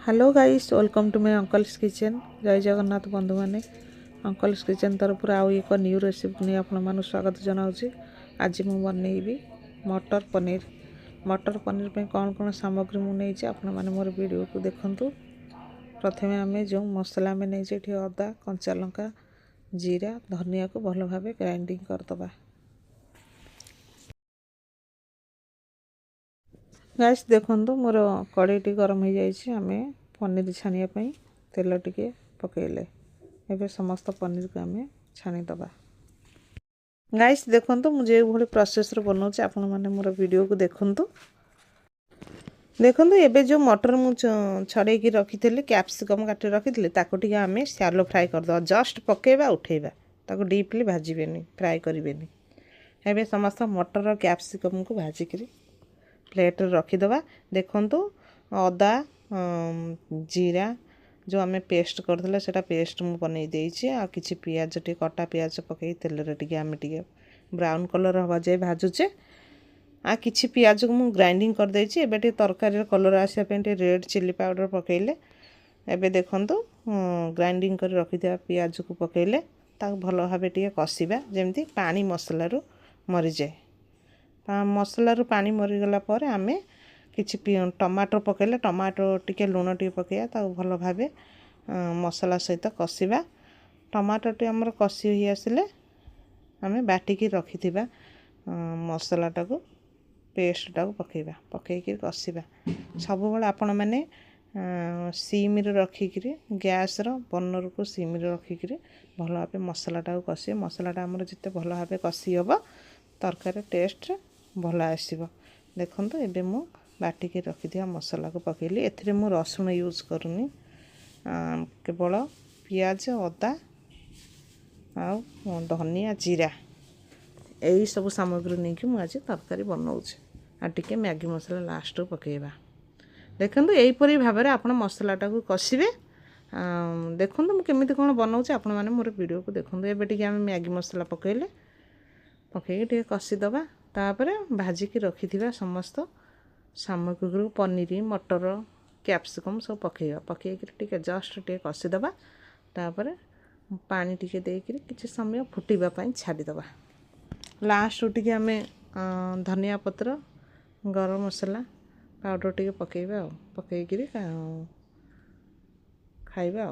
Hello guys welcome to my uncle's kitchen. जय जगन्नाथ बंधु मैंने अंकल्स किचन तरफ आउ एक न्यू रेसिपी नहीं आपण स्वागत जनाऊँगी। आज मुझे बनईबी मटर पनीर। मटर पनीर पे कौन कौन सामग्री मुझे आपण मैंने मोर वीडियो को देखूँ। प्रथमे आम जो मसला आम नहीं अदा कंचा लंका जीरा धनिया को भल भाव ग्राइंडिंग करदे। गाइस देखूँ मोर कड़ईटी गरम हो जाए आम पनीर छाणिया तेल टिके पकेले एबे समस्त पनीर को आम छाणीदबा। गाइस देखूँ मुझे भाई प्रोसेस बनाऊँ आपण मैंने मोर वीडियो को देखूँ। देखूँ एबे जो मटर मु छड़े रखी कैप्सिकम काटी रखी ताको आम शैलो फ्राए करदे। जस्ट पकेबा उठेबा ताको डीपली भाजबेनी फ्राए करें। एबे समस्त मटर और कैप्सिकम को भाजिक प्लेट रखीदबा। देखूँ अदा जीरा जो आम पेस्ट करदे से पेस्ट मुझे बनई देछि आ किछि पियाज टे कटा पियाज पकई तेल रे आम टे ब्राउन कलर हवा जाए भाजुचे आ किछि पियाज को मुझे ग्राइंडिंग कर देछि। एबे टे तरकारी कलर आसिया पे रेड चिली पाउडर पकेले। एबे देखूँ ग्राइंडिंग कर रखिथिबा पियाज को पकेले ताक भल भाव टे कषिबा जेमती पानी मसलारू मरी जाए। मसलारू पानी मरीगला पर आमे किछि टमाटो पकेले टमाटो टिके लुण टिके पकेया ताको भल भाव मसला सहित कषिबा। टमाटो टी हमर कषि होई आसिले आमे बाटिकी रखिथिबा मसलाटा को पेस्टटा को पकेबा पकेकी कषिबा। सब बेले आपण माने सिम रे रखिकी गैस रो बर्नर को सिम रे रखिकी भल भाव मसलाटा को कषि। मसलाटा हमर जिते भल भाव कषि हबो तरकारी टेस्ट भल आसीबो। देखूँ एबे मु बाटिकी रखिथिबा मसला को पकेली। एथिरे मु रसुण यूज करूनी केवल पियाज अदा आ धनिया जीरा यही सब सामग्री नहीं कि मुझे तरकारी बनाऊँच आ टिके मैगी मसला लास्ट पकेबा। देखूँ यहीपरी भाव में आप मसलाटा को कषिबे। देखूँ मुझे केमी कौन बनाऊँच आपण मैंने मोर वीडियो को देखूँ। एबे टिके आम मैगी मसला पकेले पकईकी टिके कषिदबा। तापर भाजिकी रखिथिबा समस्त सामग्री पनीर मटर कैप्सिकम सब पकेबा पकईकी टिके जस्ट टिके कषिदबा। तापर पानी टिके देकी किछि समय फुटिबा पई छाड़ीदबा। लास्ट टिके आम धनिया पत्र गरम मसला पाउडर टिके पकेबा पकईकी खाइबा।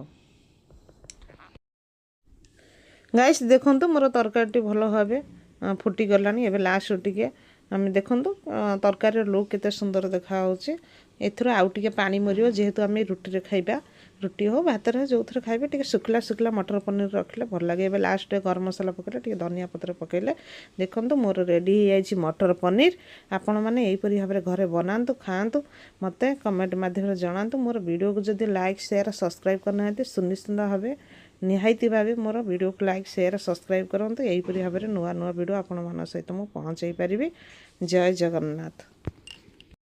गाइस देखूँ मोर तरकारी भल भाव फुटी गलानी। एबे लास्ट टिके आम देखूँ तरकारी लुक केते सुंदर देखा एथर आउ टिके पानी मरियो जेहेतु आम रुटी रे खाइबा रुटी हो भात रे जो थे खाइबे टिके सुखला सुखला मटर पनीर रखले भल लगे। एबे लास्ट गरम मसला पकेले टिके धनिया पत्र पकेले देखूँ मोर रेडी हो जाइए मटर पनीर। आपण मैंने यहीपरी भाव में घरे बनातु खातु मते कमेंट माध्यम जनातु। मोर वीडियो को जदि लाइक शेयर सब्सक्राइब करना सुनिश्चित भाव निहाती भाव मोर वीडियो को लाइक शेयर सब्सक्राइब करूँ। यहीपरी भाव में नुआ नुआ वीडियो आपण मान सहित मुझे पहुँचाई पारि। जय जगन्नाथ।